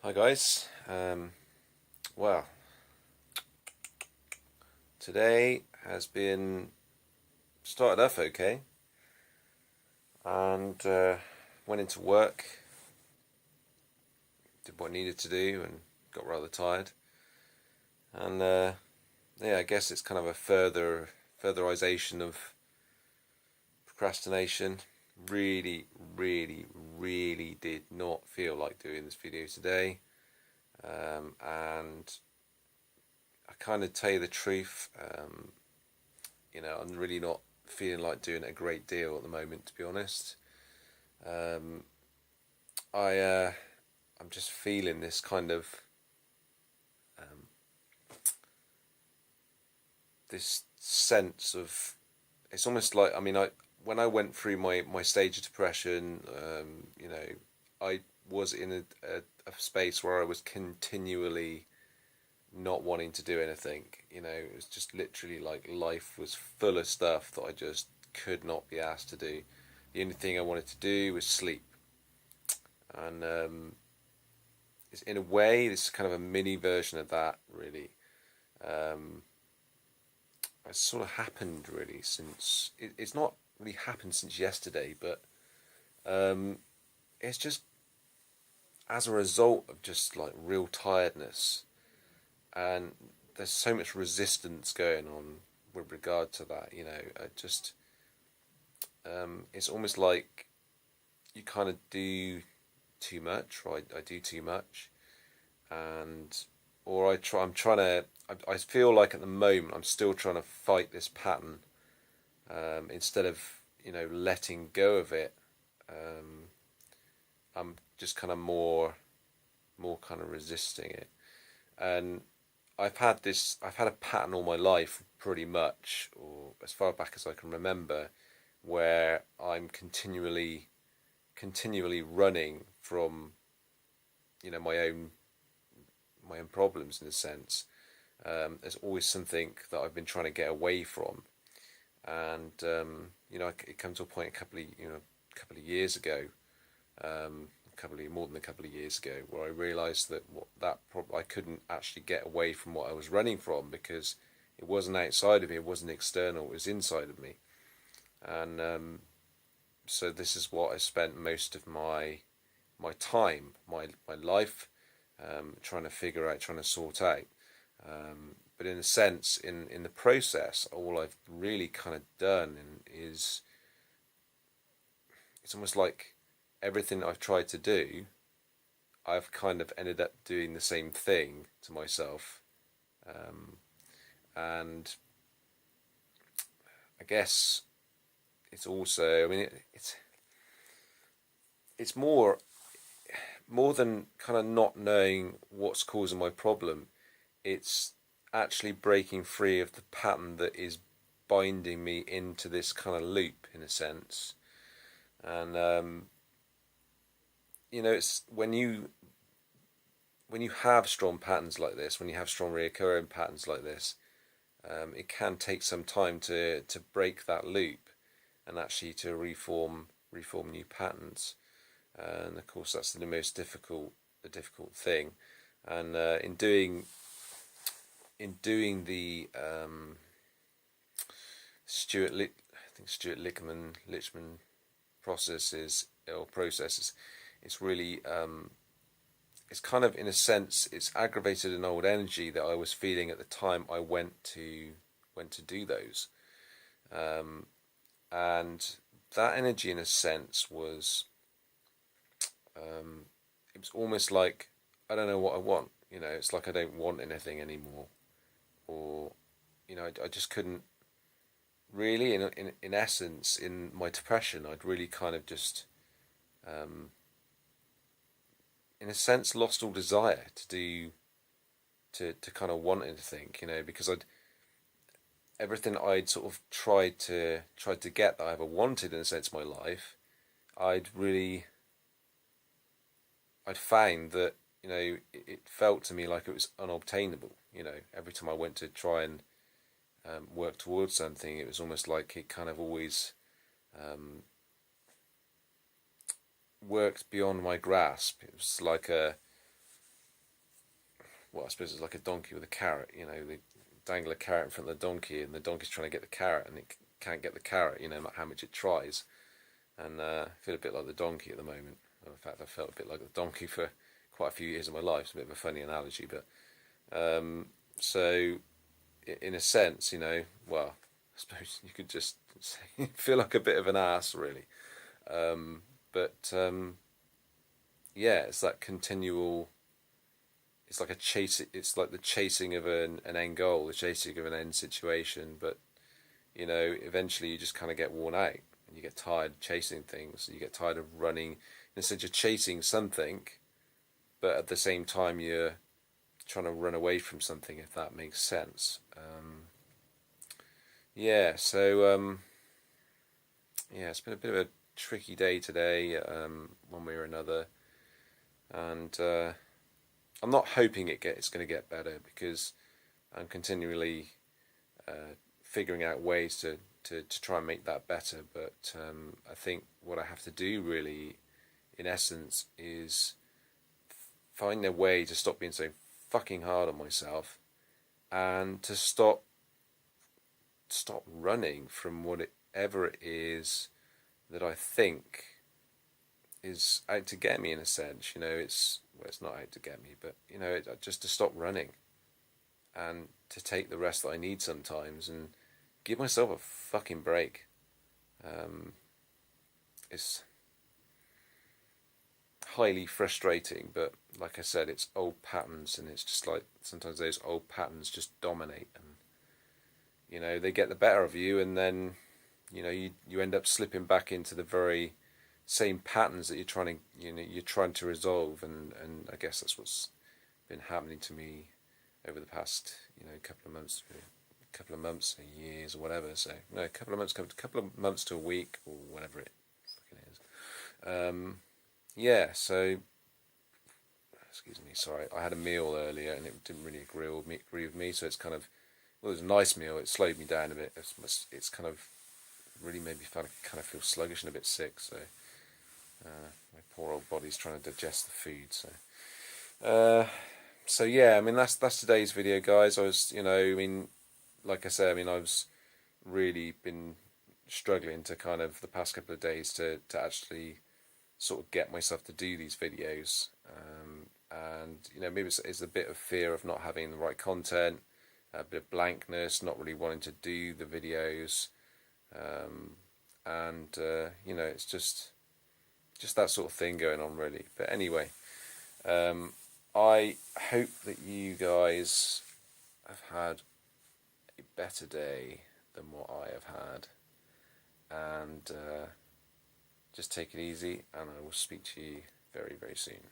Hi guys. Well, today has been started off okay, and went into work, did what I needed to do, and got rather tired. And yeah, I guess it's kind of a furtherization of procrastination. Really, really, really did not feel like doing this video today, and I kind of tell you the truth. I'm really not feeling like doing a great deal at the moment, to be honest. Um, I'm just feeling this kind of um, this sense of, it's almost like, I when I went through my stage of depression, I was in a space where I was continually not wanting to do anything. It was just literally like life was full of stuff that I just could not be asked to do. The only thing I wanted to do was sleep. And it's, in a way, this is kind of a mini version of that, really. Um, it's sort of happened, really, since... it's not really happened since yesterday, but it's just as a result of just, like, real tiredness. And there's so much resistance going on with regard to that, it's almost like you kind of do too much, or I do too much, and or I'm trying to. I feel like at the moment I'm still trying to fight this pattern, instead of letting go of it. Um, I'm just kind of more kind of resisting it, and I've had a pattern all my life, pretty much, or as far back as I can remember, where I'm continually running from my own problems, in a sense. There's always something that I've been trying to get away from, and it comes to a point a couple of years ago, more than a couple of years ago, where I realised that I couldn't actually get away from what I was running from, because it wasn't outside of me, it wasn't external, it was inside of me. And so this is what I spent most of my time, my life, trying to figure out, trying to sort out. But in a sense, in the process, all I've really kind of done is, it's almost like everything I've tried to do, I've kind of ended up doing the same thing to myself. And I guess it's also, it's more than kind of not knowing what's causing my problem. It's actually breaking free of the pattern that is binding me into this kind of loop, in a sense. And it's when you have strong patterns like this, when you have strong reoccurring patterns like this, it can take some time to break that loop, and actually to reform new patterns. And of course, that's the most difficult thing. And in doing the I think Stuart Lichman processes, it's really it's kind of, in a sense, it's aggravated an old energy that I was feeling at the time I went to do those, and that energy, in a sense, was it was almost like, I don't know what I want. It's like I don't want anything anymore, or I just couldn't really. In essence, in my depression, I'd really kind of just, in a sense, lost all desire to do to kind of want anything. Because everything I'd sort of tried to get that I ever wanted, in a sense, in my life, I'd found that it felt to me like it was unobtainable. Every time I went to try and work towards something, it was almost like it kind of always worked beyond my grasp. It was like well, I suppose it's like a donkey with a carrot. They dangle a carrot in front of the donkey, and the donkey's trying to get the carrot, and it can't get the carrot. No matter how much it tries. And I feel a bit like the donkey at the moment. Well, in fact, I felt a bit like the donkey for quite a few years of my life. It's a bit of a funny analogy, but so in a sense, well, I suppose you could just say, feel like a bit of an ass, really. But yeah, it's that continual. It's like a chase. It's like the chasing of an end goal, the chasing of an end situation. But eventually you just kind of get worn out, and you get tired chasing things. You get tired of running. In a sense, you're chasing something, but at the same time you're trying to run away from something. If that makes sense. Yeah. So yeah, it's been a bit of a tricky day today, one way or another, and I'm not hoping it's going to get better, because I'm continually figuring out ways to try and make that better. But I think what I have to do, really, in essence, is find a way to stop being so fucking hard on myself, and to stop running from whatever it is that I think is out to get me, in a sense. It's not out to get me, but just to stop running, and to take the rest that I need sometimes, and give myself a fucking break. It's highly frustrating, but like I said, it's old patterns, and it's just like sometimes those old patterns just dominate, and they get the better of you, and then you end up slipping back into the very same patterns that you're trying to resolve, and I guess that's what's been happening to me over the past couple of months, years, or whatever. So no, a couple of months to a week, or whatever it fucking is. Yeah. So excuse me, sorry, I had a meal earlier, and it didn't really agree with me. So it's kind of, well, it was a nice meal. It slowed me down a bit. It's kind of really made me kind of feel sluggish and a bit sick. So my poor old body's trying to digest the food. So yeah, I mean that's today's video, guys. Like I said, I was really been struggling to kind of the past couple of days to actually sort of get myself to do these videos, and maybe it's a bit of fear of not having the right content, a bit of blankness, not really wanting to do the videos, and it's just that sort of thing going on, really. But anyway, I hope that you guys have had a better day than what I have had, and just take it easy, and I will speak to you very, very soon.